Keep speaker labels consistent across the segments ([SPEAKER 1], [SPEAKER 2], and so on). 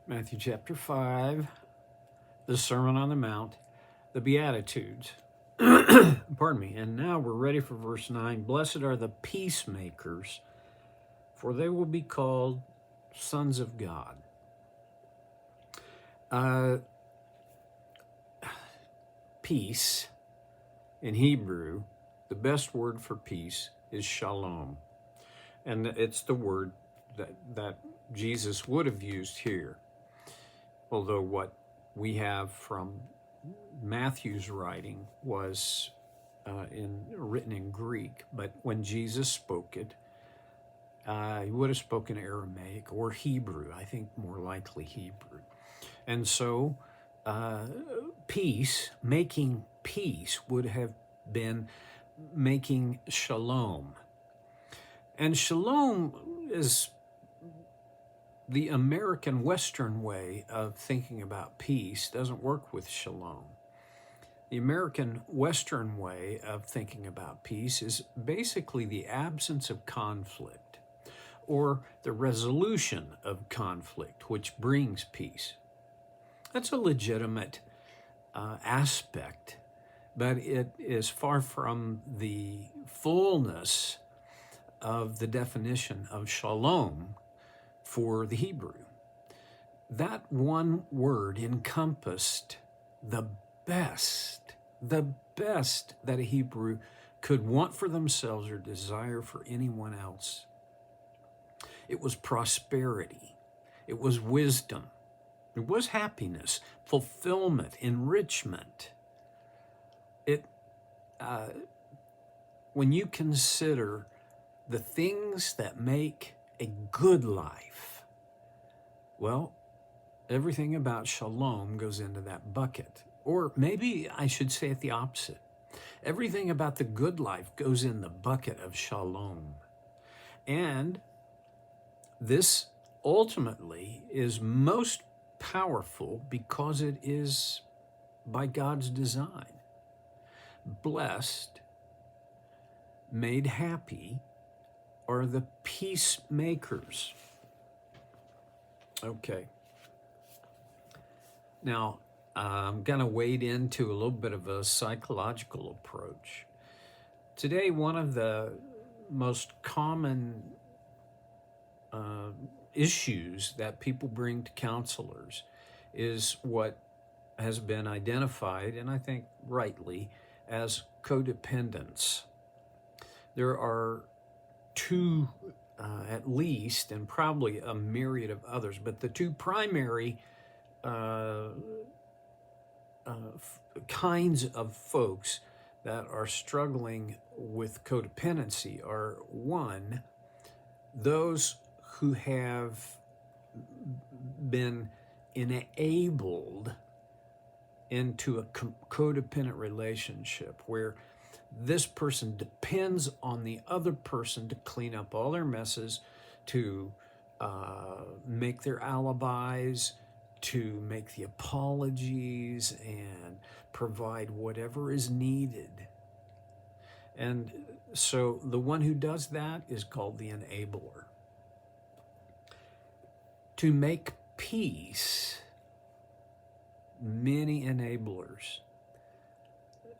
[SPEAKER 1] Matthew chapter 5, the Sermon on the Mount, the Beatitudes. Pardon me. And now we're ready for verse 9. Blessed are the peacemakers, for they will be called sons of God. Peace, in Hebrew, the best word for peace is shalom. And it's the word that Jesus would have used here. Although what we have from Matthew's writing was written in Greek, but when Jesus spoke it, he would have spoken Aramaic or Hebrew, I think more likely Hebrew. And so peace, making peace, would have been making shalom. And shalom is the American Western way of thinking about peace doesn't work with shalom. The American Western way of thinking about peace is basically the absence of conflict or the resolution of conflict, which brings peace. That's a legitimate aspect, but it is far from the fullness of the definition of shalom for the Hebrew. That one word encompassed the best that a Hebrew could want for themselves or desire for anyone else. It was prosperity. It was wisdom. It was happiness, fulfillment, enrichment. When you consider the things that make a good life, well, everything about shalom goes into that bucket. Or maybe I should say it the opposite. Everything about the good life goes in the bucket of shalom. And this ultimately is most powerful because it is by God's design. Blessed, made happy, are the peacemakers. Okay. Now, I'm going to wade into a little bit of a psychological approach. Today, one of the most common issues that people bring to counselors is what has been identified, and I think rightly, as codependence. There are two, at least, and probably a myriad of others, but the two primary kinds of folks that are struggling with codependency are, one, those who have been enabled into a codependent relationship where this person depends on the other person to clean up all their messes, to make their alibis, to make the apologies, and provide whatever is needed. And so the one who does that is called the enabler. To make peace, many enablers,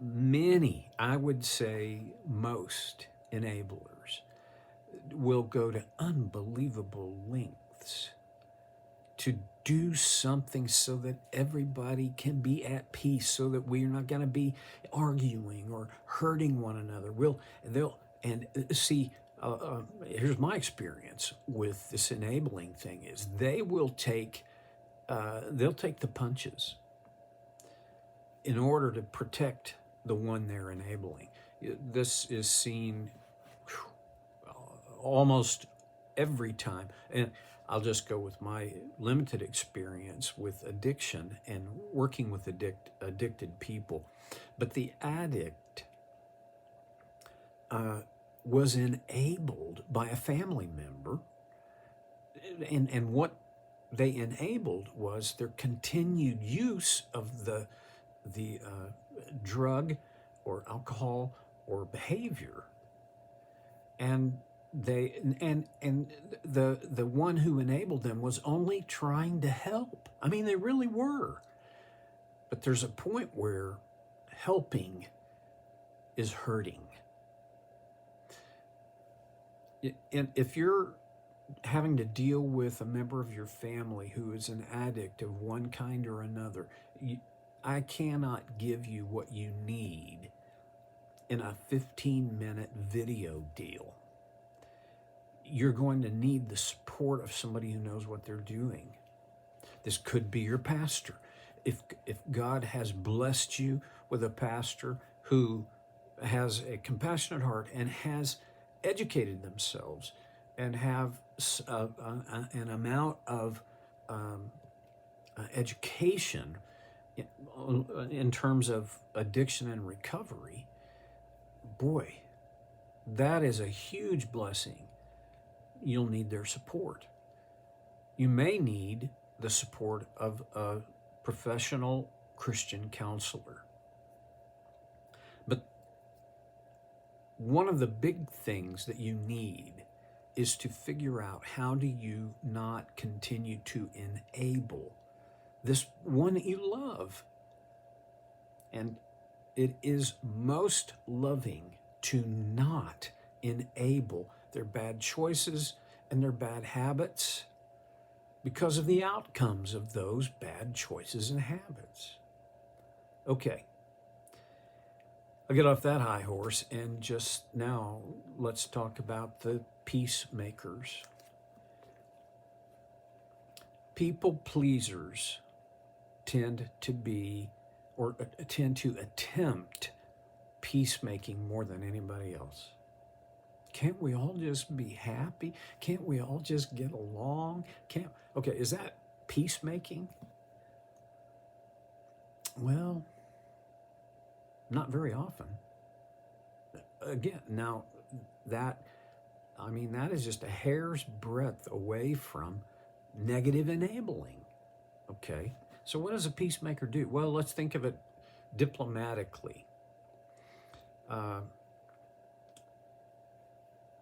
[SPEAKER 1] many, I would say most enablers, will go to unbelievable lengths to do something so that everybody can be at peace, so that we're not going to be arguing or hurting one another. Here's my experience with this enabling thing is they'll take the punches in order to protect the one they're enabling. This is seen almost every time. And I'll just go with my limited experience with addiction and working with addicted people. But the addict was enabled by a family member, and what they enabled was their continued use of the drug or alcohol or behavior. And they and the one who enabled them was only trying to help. I mean, they really were. But there's a point where helping is hurting. And if you're having to deal with a member of your family who is an addict of one kind or another, I cannot give you what you need in a 15-minute video deal. You're going to need the support of somebody who knows what they're doing. This could be your pastor. If God has blessed you with a pastor who has a compassionate heart and has educated themselves and have an amount of education in terms of addiction and recovery, boy, that is a huge blessing. You'll need their support. You may need the support of a professional Christian counselor. But one of the big things that you need is to figure out, how do you not continue to enable this one that you love? And it is most loving to not enable their bad choices and their bad habits because of the outcomes of those bad choices and habits. Okay, I'll get off that high horse and just now let's talk about the peacemakers. People pleasers tend to be, or tend to attempt peacemaking more than anybody else. Can't we all just be happy? Can't we all just get along? Okay, is that peacemaking? Well, not very often. Again, now that is just a hair's breadth away from negative enabling. Okay, so what does a peacemaker do? Well, let's think of it diplomatically.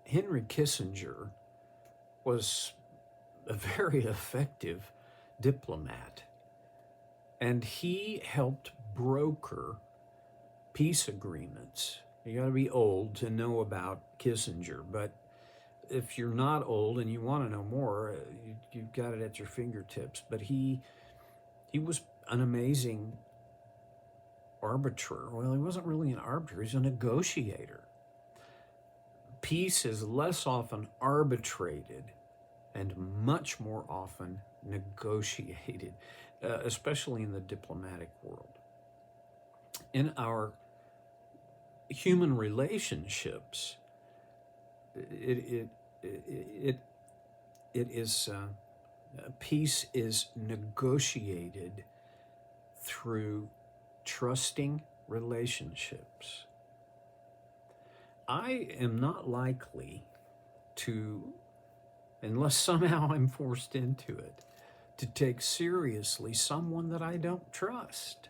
[SPEAKER 1] Henry Kissinger was a very effective diplomat, and he helped broker peace agreements. You got to be old to know about Kissinger, but if you're not old and you want to know more, you've got it at your fingertips. But he was an amazing arbiter. Well, he wasn't really an arbiter, he was a negotiator. Peace is less often arbitrated and much more often negotiated, especially in the diplomatic world. In our human relationships, it is peace is negotiated through trusting relationships. I am not likely to, unless somehow I'm forced into it, to take seriously someone that I don't trust.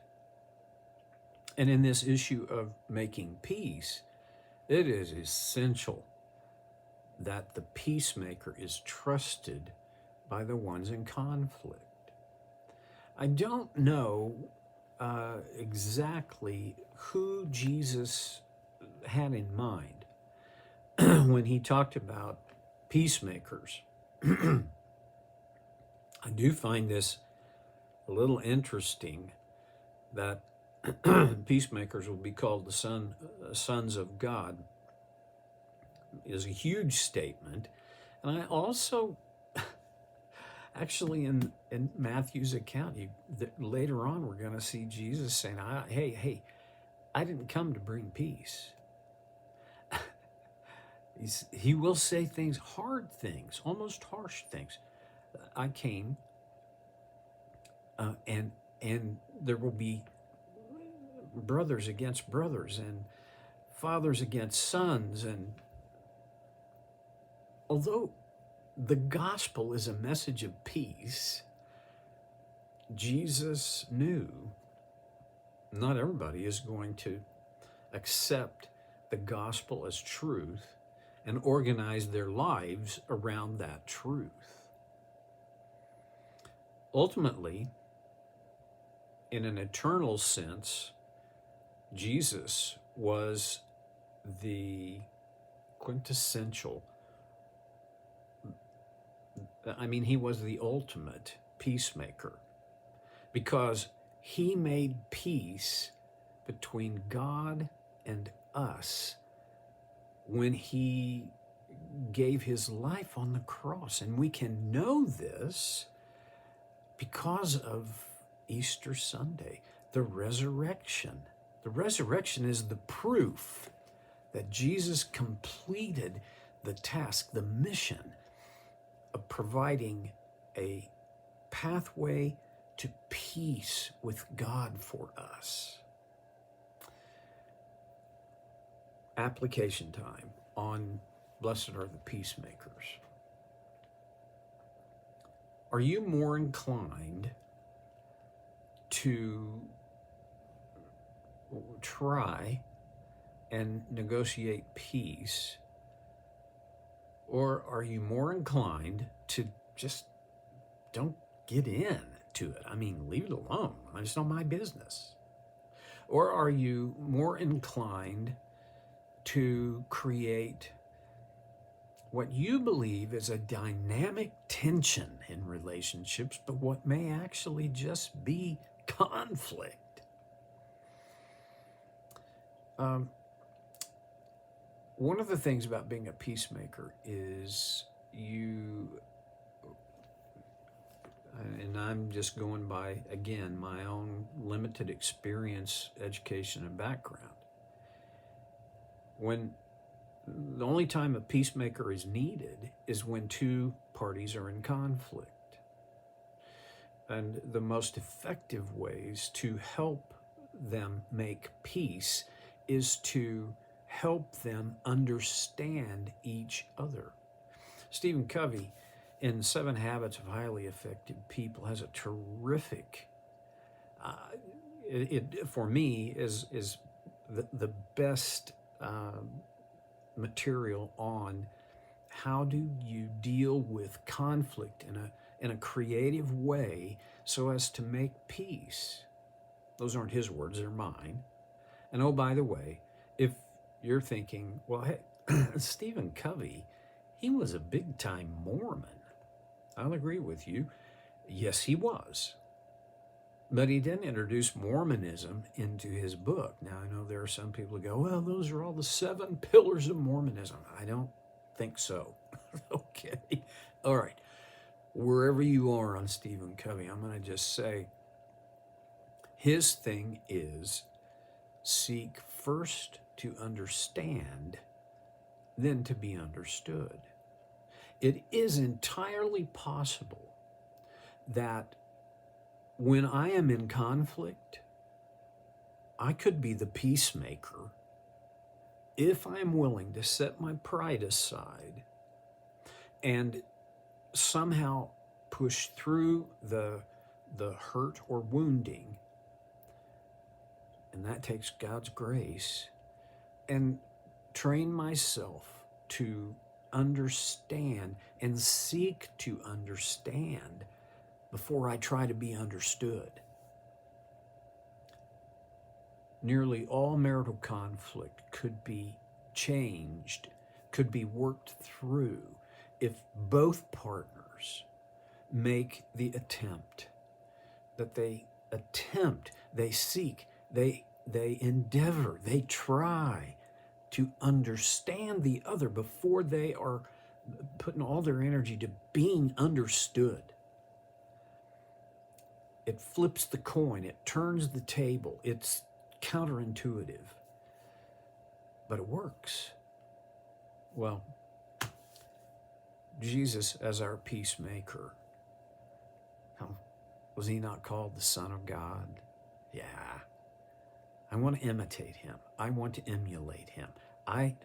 [SPEAKER 1] And in this issue of making peace, it is essential that the peacemaker is trusted by the ones in conflict. I don't know exactly who Jesus had in mind when he talked about peacemakers. I do find this a little interesting that peacemakers will be called the sons of God is a huge statement. And I also, actually in Matthew's account, later on we're going to see Jesus saying, hey, I didn't come to bring peace. He will say things, hard things, almost harsh things. I came, and there will be brothers against brothers and fathers against sons. And although the gospel is a message of peace, Jesus knew not everybody is going to accept the gospel as truth and organize their lives around that truth. Ultimately, in an eternal sense, Jesus was the quintessential, he was the ultimate peacemaker, because he made peace between God and us when he gave his life on the cross. And we can know this because of Easter Sunday, the resurrection. The resurrection is the proof that Jesus completed the task, the mission of providing a pathway to peace with God for us. Application time on Blessed Are the Peacemakers. Are you more inclined to try and negotiate peace, or are you more inclined to just don't get into it? Leave it alone. It's not my business. Or are you more inclined to create what you believe is a dynamic tension in relationships, but what may actually just be conflict? One of the things about being a peacemaker is and I'm just going by, again, my own limited experience, education, and background. When the only time a peacemaker is needed is when two parties are in conflict. And the most effective ways to help them make peace is to help them understand each other. Stephen Covey, in 7 Habits of Highly Effective People, has a terrific, for me, is the best material on how do you deal with conflict in a creative way so as to make peace. Those aren't his words, they're mine. And oh, by the way, if you're thinking, well, hey, Stephen Covey, he was a big-time Mormon. I'll agree with you. Yes, he was. But he didn't introduce Mormonism into his book. Now, I know there are some people who go, well, those are all the 7 pillars of Mormonism. I don't think so. Okay. All right. Wherever you are on Stephen Covey, I'm going to just say his thing is seek first to understand, then to be understood. It is entirely possible that when I am in conflict, I could be the peacemaker if I'm willing to set my pride aside and somehow push through the hurt or wounding, and that takes God's grace, and train myself to understand and seek to understand before I try to be understood. Nearly all marital conflict could be changed, could be worked through if both partners make the attempt, they seek, they endeavor, they try to understand the other before they are putting all their energy to being understood. It flips the coin, it turns the table, it's counterintuitive, but it works. Well, Jesus as our peacemaker, was he not called the Son of God? Yeah. I want to imitate him. I want to emulate him. I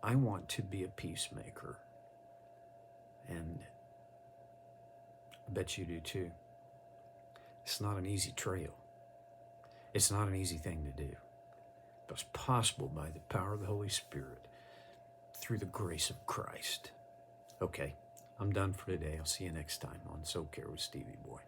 [SPEAKER 1] want to be a peacemaker. And I bet you do too. It's not an easy trail. It's not an easy thing to do. But it's possible by the power of the Holy Spirit. through the grace of Christ. Okay, I'm done for today. I'll see you next time on So Care with Stevie Boy.